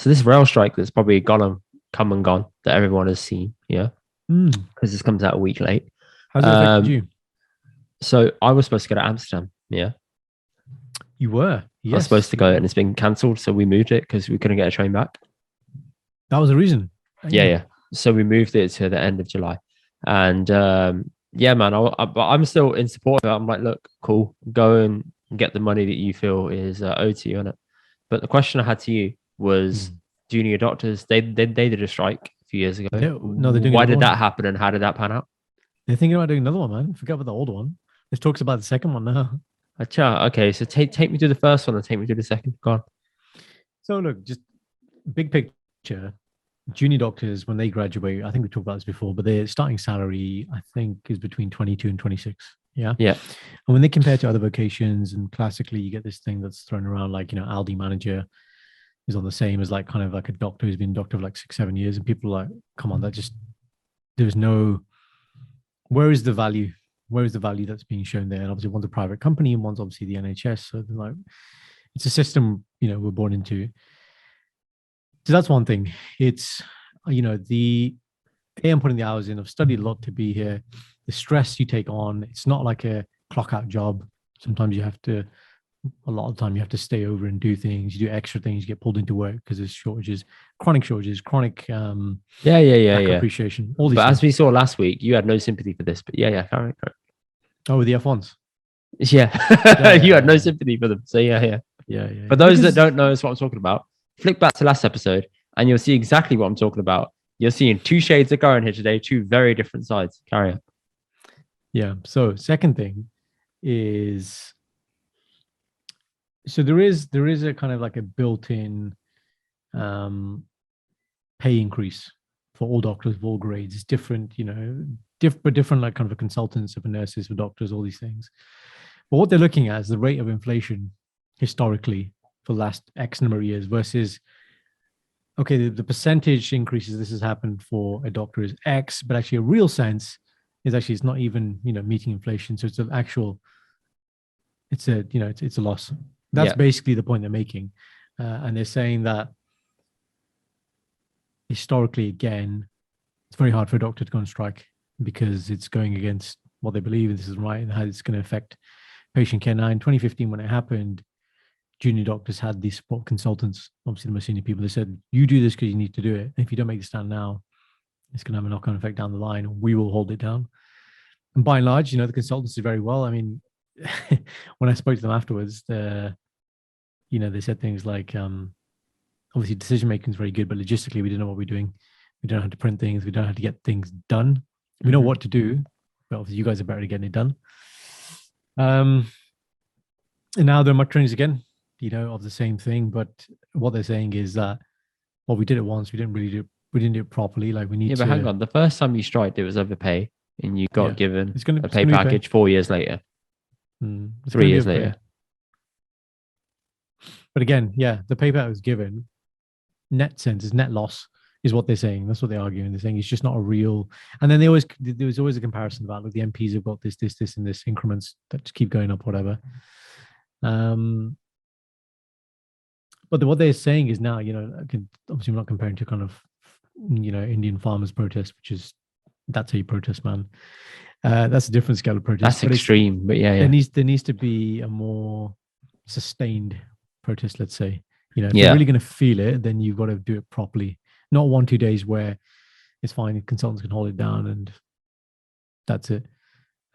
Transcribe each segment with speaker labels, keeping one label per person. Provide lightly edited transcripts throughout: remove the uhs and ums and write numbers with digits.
Speaker 1: So this rail strike that's probably come and gone that everyone has seen, yeah,
Speaker 2: Mm.
Speaker 1: because this comes out a week late.
Speaker 2: How's it affected
Speaker 1: Um,
Speaker 2: you?
Speaker 1: so I was supposed to go to Amsterdam, yeah.
Speaker 2: You were,
Speaker 1: I was supposed
Speaker 2: yes,
Speaker 1: to
Speaker 2: you
Speaker 1: go
Speaker 2: were.
Speaker 1: and it's been cancelled, so we moved it because we couldn't get a train back.
Speaker 2: That was the reason.
Speaker 1: Yeah,
Speaker 2: Damn.
Speaker 1: yeah. So we moved it to the end of July, and yeah, man. But I'm still in support of it. I'm like, look, cool, go and get the money that you feel is owed to you on it. But the question I had to you was,
Speaker 2: Mm.
Speaker 1: junior doctors, they did a strike a few years ago.
Speaker 2: No, they're doing
Speaker 1: Why
Speaker 2: another
Speaker 1: did that
Speaker 2: one.
Speaker 1: happen, and how did that pan out?
Speaker 2: They're thinking about doing another one, man. Forget about the old one. Let's talk about the second one now.
Speaker 1: Acha, okay, so take me to the first one and take me to the second. Go on.
Speaker 2: So look, just big picture. Junior doctors, when they graduate, I think we talked about this before, but their starting salary, I think, is between 22 and 26. Yeah.
Speaker 1: Yeah,
Speaker 2: And when they compare to other vocations, and classically, you get this thing that's thrown around like, Aldi manager is on the same as like kind of like a doctor who's been a doctor for like 6, 7 years. And people are like, come on, that just, there's no, where is the value? Where is the value that's being shown there? And obviously, one's a private company and one's obviously the NHS. So like, it's a system, we're born into. So that's one thing. It's, the I'm putting the hours in. I've studied a lot to be here. The stress you take on, it's not like a clock out job. Sometimes you have to, a lot of the time, you have to stay over and do things. You do extra things. You get pulled into work because there's shortages, chronic lack of
Speaker 1: yeah.
Speaker 2: appreciation, all these
Speaker 1: But as
Speaker 2: things.
Speaker 1: we saw last week, you had no sympathy for this. But yeah, carry on.
Speaker 2: Oh, with the F1s.
Speaker 1: Yeah,
Speaker 2: Yeah,
Speaker 1: you had no
Speaker 2: yeah,
Speaker 1: sympathy for them. So yeah.
Speaker 2: yeah, yeah.
Speaker 1: For those that
Speaker 2: Because
Speaker 1: don't know, that's what I'm talking about. Flick back to last episode, and you'll see exactly what I'm talking about. You're seeing two shades of Goran here today, two very different sides. Carry on.
Speaker 2: yeah. So second thing is, so there is a kind of like a built-in um pay increase for all doctors of all grades. It's different, but different like kind of a consultants for nurses, for doctors, all these things. But what they're looking at is the rate of inflation historically for the last X number of years versus, okay, the percentage increases this has happened for a doctor is X, but actually a real sense is actually it's not even, meeting inflation. So it's an actual, it's a loss. That's
Speaker 1: Yeah.
Speaker 2: basically the point they're making. And they're saying that historically, again, it's very hard for a doctor to go on strike because it's going against what they believe this is right and how it's going to affect patient care. Now, in 2015, when it happened, junior doctors had these support consultants, obviously the most senior people. They said, you do this because you need to do it. And if you don't make the stand now, it's going to have a knock-on effect down the line. We will hold it down. And by and large, the consultants did very well. I mean, when I spoke to them afterwards, they said things like, obviously decision making is very good, but logistically we don't know what we're doing. We don't know how to print things. We don't know how to get things done. We know what to do, but obviously you guys are better at getting it done. And now there are much trainings again, of the same thing. But what they're saying is that, well, we did it once. We didn't do it properly. Like we need
Speaker 1: But
Speaker 2: to.
Speaker 1: hang on. The first time you striked, it was overpay, and you got given a pay
Speaker 2: be
Speaker 1: package 4 years later,
Speaker 2: It's
Speaker 1: 3 years
Speaker 2: overpay.
Speaker 1: later.
Speaker 2: But again, yeah, the pay packet was given. Net sense is net loss is what they're saying. That's what they're arguing. They're saying it's just not a real. And then there was always a comparison about like the MPs have got this, and this increments that just keep going up, whatever. But what they're saying is now, obviously I'm not comparing to kind of, Indian farmers protest, which is that's how you protest, man. That's a different scale of protest.
Speaker 1: That's extreme, but yeah.
Speaker 2: There needs to be a more sustained protest, let's say. If
Speaker 1: Yeah.
Speaker 2: you're really going to feel it, then you've got to do it properly. Not 1-2 days where it's fine, consultants can hold it down and that's it.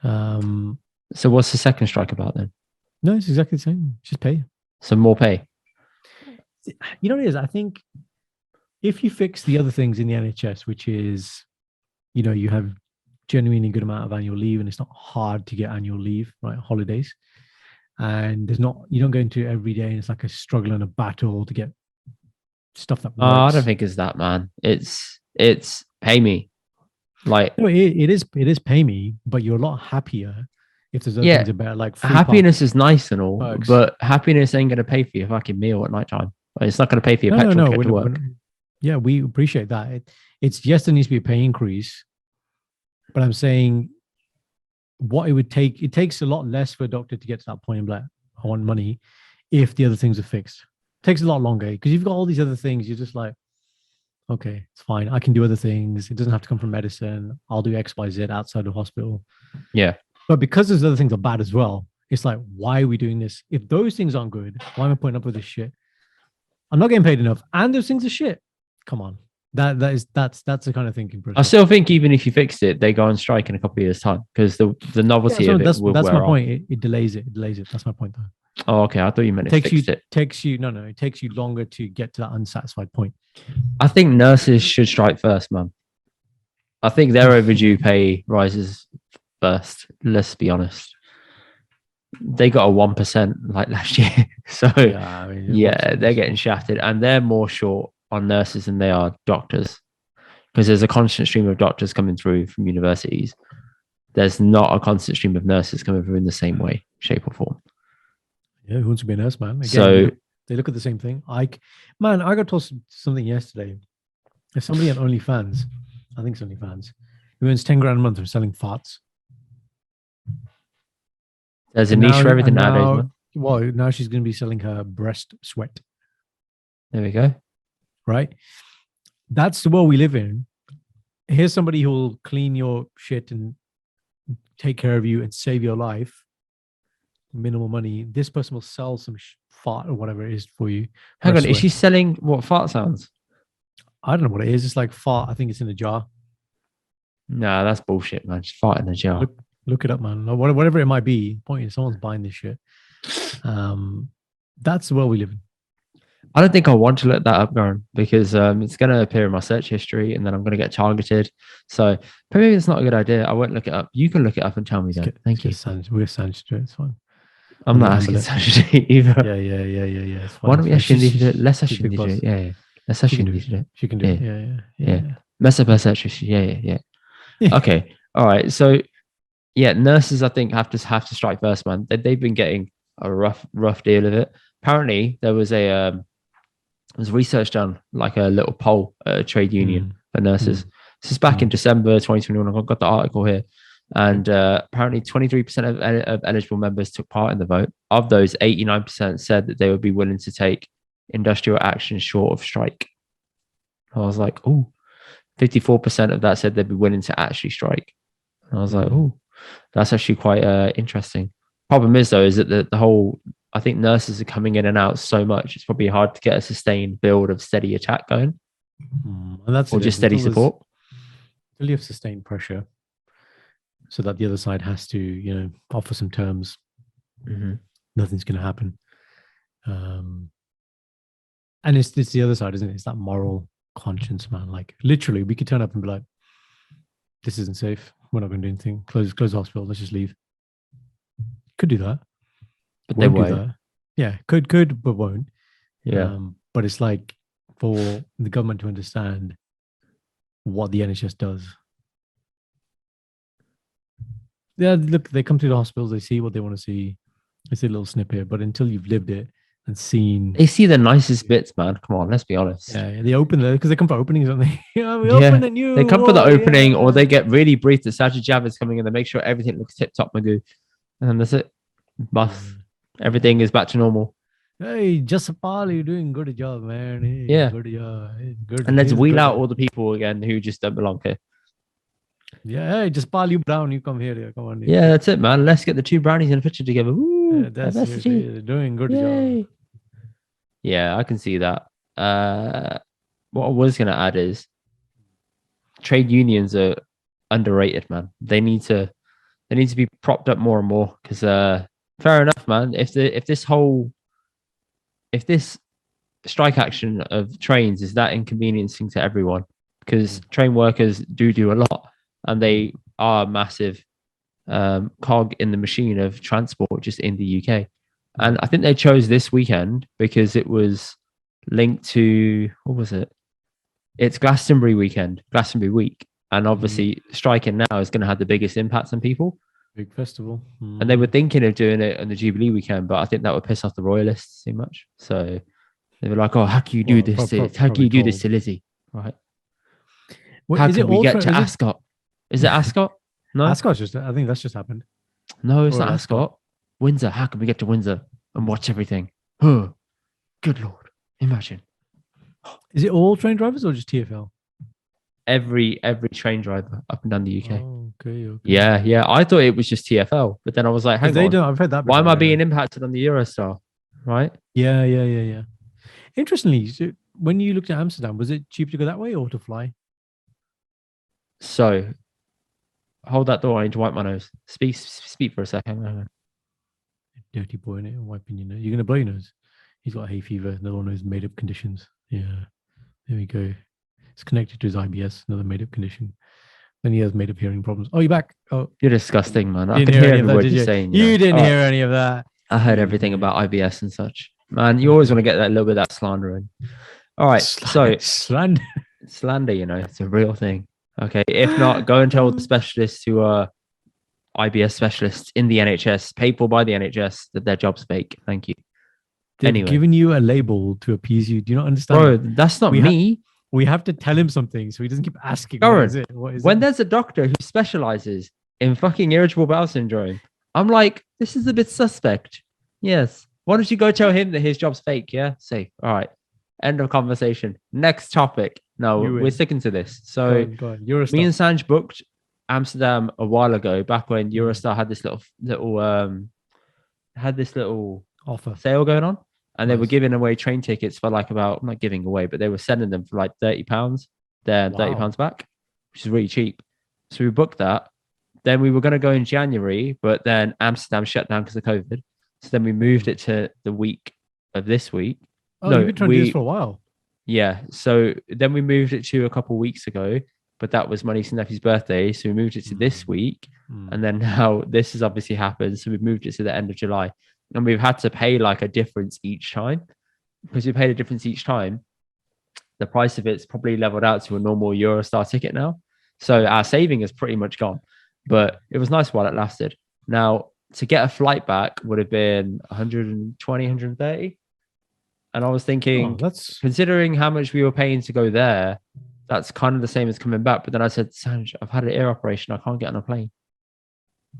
Speaker 1: So what's the second strike about then?
Speaker 2: No, it's exactly the same. It's just pay.
Speaker 1: Some more pay.
Speaker 2: You know what it is? I think if you fix the other things in the NHS, which is, you have genuinely good amount of annual leave and it's not hard to get annual leave, right? Holidays. And you don't go into every day and it's like a struggle and a battle to get stuff that works.
Speaker 1: I don't think it's that, man. It's pay me. Like,
Speaker 2: no, it is pay me, but you're a lot happier if there's other things about like
Speaker 1: happiness is nice and all,
Speaker 2: perks.
Speaker 1: But happiness ain't gonna pay for your fucking meal at nighttime. It's not gonna pay for your petrol to get to work.
Speaker 2: Yeah, we appreciate that. It's yes, there needs to be a pay increase, but I'm saying what it takes a lot less for a doctor to get to that point and be like, I want money if the other things are fixed. takes a lot longer because you've got all these other things. You're just like, okay, it's fine. I can do other things. It doesn't have to come from medicine. I'll do X, Y, Z outside the hospital.
Speaker 1: Yeah.
Speaker 2: But because those other things are bad as well, it's like, why are we doing this? If those things aren't good, why am I putting up with this shit? I'm not getting paid enough, and those things are shit. Come on, that's the kind of thinking process.
Speaker 1: I still think even if you fixed it, they go on strike in a couple of years' time because the novelty of it will
Speaker 2: that's
Speaker 1: wear
Speaker 2: my
Speaker 1: off.
Speaker 2: point. It delays it. It delays it. That's my point, though.
Speaker 1: Oh, okay. I thought you meant it fixed it.
Speaker 2: It takes you longer to get to that unsatisfied point.
Speaker 1: I think nurses should strike first, man. I think their overdue pay rises first. Let's be honest. They got a 1% like last year. So yeah, they're getting shafted, and they're more short on nurses than they are doctors because there's a constant stream of doctors coming through from universities. There's not a constant stream of nurses coming through in the same way, shape, or form.
Speaker 2: Yeah, who wants to be a nurse, man? Again,
Speaker 1: So
Speaker 2: they look at the same thing. I got told something yesterday. If somebody on OnlyFans, I think it's OnlyFans, who earns 10 grand a month from selling farts.
Speaker 1: There's a niche for everything nowadays, man.
Speaker 2: Well, now she's going to be selling her breast sweat.
Speaker 1: There we go.
Speaker 2: Right? That's the world we live in. Here's somebody who will clean your shit and take care of you and save your life. Minimal money. This person will sell some fart or whatever it is for you.
Speaker 1: Hang on, is she selling what fart sounds?
Speaker 2: I don't know what it is. It's like fart. I think it's in a jar.
Speaker 1: Nah, that's bullshit, man. Just fart in a jar.
Speaker 2: Look it up, man. Whatever it might be. Point is, someone's buying this shit. That's the world we live in.
Speaker 1: I don't think I want to look that up, Garen, because it's going to appear in my search history, and then I'm going to get targeted. So maybe it's not a good idea. I won't look it up. You can look it up and tell me that. Thank you.
Speaker 2: We're Sanj to it. It's fine.
Speaker 1: I'm not asking Sanj to either.
Speaker 2: Yeah.
Speaker 1: Why don't we actually leave it? Let's actually leave it. Yeah. Let's actually leave it.
Speaker 2: She can do it. Yeah.
Speaker 1: Mess up her search history. Yeah. Okay. All right. So yeah, nurses I think have to strike first, man. They've been getting a rough deal of it. Apparently, there was research done, like a little poll at a trade union for nurses. This is back in December 2021. I've got the article here, and apparently 23% of eligible members took part in the vote. Of those, 89% said that they would be willing to take industrial action short of strike. I was like, oh, 54% of that said they'd be willing to actually strike. And I was like, oh, that's actually quite interesting. Problem is, though, is that the whole, I think nurses are coming in and out so much, it's probably hard to get a sustained build of steady attack going.
Speaker 2: And that's
Speaker 1: or just steady support.
Speaker 2: Until you have sustained pressure so that the other side has to, offer some terms, nothing's going to happen. And it's the other side, isn't it? It's that moral conscience, man. Like literally, we could turn up and be like, this isn't safe. We're not going to do anything. Close the hospital. Let's just leave. Could do that.
Speaker 1: But they won't.
Speaker 2: Do that. Yeah, could, but won't.
Speaker 1: Yeah.
Speaker 2: But it's like for the government to understand what the NHS does. Yeah, look, they come to the hospitals, they see what they want to see. They see a little snippet, but until you've lived it and seen,
Speaker 1: they see the nicest bits, man. Come on, let's be honest.
Speaker 2: Yeah, they open because they come for openings, don't they? Open the new.
Speaker 1: They come for the opening, or they get really brief that Sajid Javid's coming in. They make sure everything looks tip top, Magoo, and then that's it. Bus. Everything is back to normal.
Speaker 2: Hey, Jaspal, you're doing good job, man. Hey,
Speaker 1: yeah,
Speaker 2: good job. Hey, good.
Speaker 1: And let's wheel out all the people again who just don't belong here.
Speaker 2: Yeah, hey, Jaspal, you brown, you come here. Come on.
Speaker 1: Yeah, that's it, man. Let's get the two brownies in a picture together. Woo,
Speaker 2: yeah, that's it. Doing good job.
Speaker 1: Yeah, I can see that. What I was going to add is trade unions are underrated, man. They need to be propped up more and more because fair enough, man. If this strike action of trains is that inconveniencing to everyone, because train workers do a lot and they are a massive cog in the machine of transport just in the UK. And I think they chose this weekend because it was linked to, what was it? It's Glastonbury week. And obviously striking now is going to have the biggest impact on people.
Speaker 2: Big festival.
Speaker 1: And they were thinking of doing it on the Jubilee weekend, but I think that would piss off the royalists too much. So they were like, oh, how can you do this? How can you do this to Lizzie? Right. How can we get to Ascot? Is it Ascot? No.
Speaker 2: Ascot's I think that's just happened.
Speaker 1: No, it's not Ascot. Windsor. How can we get to Windsor and watch everything? Oh, good Lord. Imagine
Speaker 2: Is it all train drivers or just TFL?
Speaker 1: every train driver up and down the UK.
Speaker 2: Oh, okay.
Speaker 1: Yeah. I thought it was just TFL, but then I was like,
Speaker 2: Because
Speaker 1: hang
Speaker 2: they
Speaker 1: on,
Speaker 2: don't. I've heard that
Speaker 1: why am
Speaker 2: before.
Speaker 1: I
Speaker 2: Yeah.
Speaker 1: being impacted on the Eurostar? Right?
Speaker 2: Yeah. Interestingly, so when you looked at Amsterdam, was it cheaper to go that way or to fly?
Speaker 1: So hold that door. I need to wipe my nose. Speak for a second. Hang on.
Speaker 2: Dirty boy, innit? Wiping your nose. You're gonna blow your nose. He's got hay fever. Another one of those made up conditions. Yeah. There we go. It's connected to his IBS, another made up condition. Then he has made up hearing problems. Oh, you're back. Oh,
Speaker 1: You're disgusting, man. I
Speaker 2: didn't
Speaker 1: can
Speaker 2: hear
Speaker 1: hear
Speaker 2: any
Speaker 1: every
Speaker 2: of that,
Speaker 1: word
Speaker 2: did
Speaker 1: you're
Speaker 2: you?
Speaker 1: saying.
Speaker 2: You didn't
Speaker 1: All
Speaker 2: hear
Speaker 1: right.
Speaker 2: any of that.
Speaker 1: I heard
Speaker 2: You
Speaker 1: everything
Speaker 2: didn't.
Speaker 1: about IBS and such. Man, you always want to get that little bit of that slander in. All right. So
Speaker 2: Slander.
Speaker 1: slander, it's a real thing. Okay. If not, go and tell the specialists who are IBS specialists in the NHS, paid for by the NHS, that their job's fake. Thank you.
Speaker 2: They've
Speaker 1: Anyway.
Speaker 2: given you a label to appease you. Do you not understand?
Speaker 1: Bro,
Speaker 2: that?
Speaker 1: that's not
Speaker 2: We
Speaker 1: me.
Speaker 2: We have to tell him something so he doesn't keep asking.
Speaker 1: Goran,
Speaker 2: What is it? What is
Speaker 1: when
Speaker 2: it?
Speaker 1: there's a doctor who specializes in fucking irritable bowel syndrome, I'm like, this is a bit suspect. Yes. Why don't you go tell him that his job's fake? Yeah. Safe. All right. End of conversation. Next topic. No,
Speaker 2: You
Speaker 1: we're
Speaker 2: win.
Speaker 1: sticking to this. So
Speaker 2: Go on. Eurostar.
Speaker 1: me and Sanj booked Amsterdam a while ago, back when Eurostar had this little
Speaker 2: Offer.
Speaker 1: sale going on, and they were
Speaker 2: Nice.
Speaker 1: giving away train tickets for like about, not giving away, but they were sending them for like £30 there and
Speaker 2: Wow.
Speaker 1: £30 back, which is really cheap. So we booked that. Then we were going to go in January, but then Amsterdam shut down because of COVID. So then we moved it to the week of this week.
Speaker 2: Oh,
Speaker 1: No,
Speaker 2: you've been trying to do this for a while.
Speaker 1: Yeah. So then we moved it to a couple of weeks ago, but that was my niece and nephew's birthday. So we moved it to this week. And then now this has obviously happened. So we've moved it to the end of July. And we've had to pay like a difference each time. Because we paid a difference each time, the price of it's probably leveled out to a normal Eurostar ticket now. So our saving is pretty much gone. But it was nice while it lasted. Now, to get a flight back would have been 120, 130. And I was thinking,
Speaker 2: that's
Speaker 1: considering how much we were paying to go there, that's kind of the same as coming back. But then I said, Sanj, I've had an ear operation. I can't get on a plane.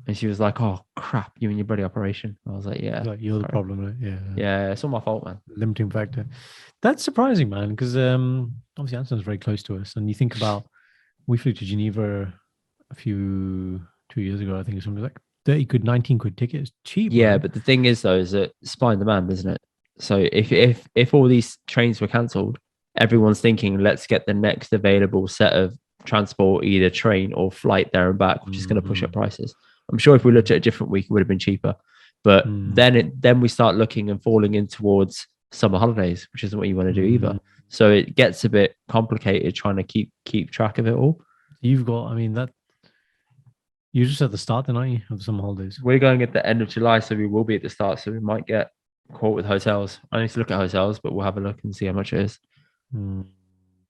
Speaker 1: And she was like, oh, crap, you and your bloody operation. I was like, yeah.
Speaker 2: like you're the problem, right? Yeah.
Speaker 1: Yeah, it's all my fault, man.
Speaker 2: Limiting factor. That's surprising, man, because obviously Amsterdam's very close to us. And you think about, we flew to Geneva 2 years ago, I think it's something like 30 quid, 19 quid ticket. It's cheap.
Speaker 1: Yeah,
Speaker 2: man.
Speaker 1: but the thing is, though, is that supply and demand, isn't it? So if all these trains were cancelled, everyone's thinking, let's get the next available set of transport, either train or flight there and back, which is going to push up prices. I'm sure if we looked at a different week, it would have been cheaper. But then we start looking and falling in towards summer holidays, which isn't what you want to do either. So it gets a bit complicated trying to keep track of it all.
Speaker 2: You've got, I mean, that you're just at the start, then, aren't you, of the summer holidays?
Speaker 1: We're going at the end of July, so we will be at the start. So we might get caught with hotels. I need to look at hotels, but we'll have a look and see how much it is.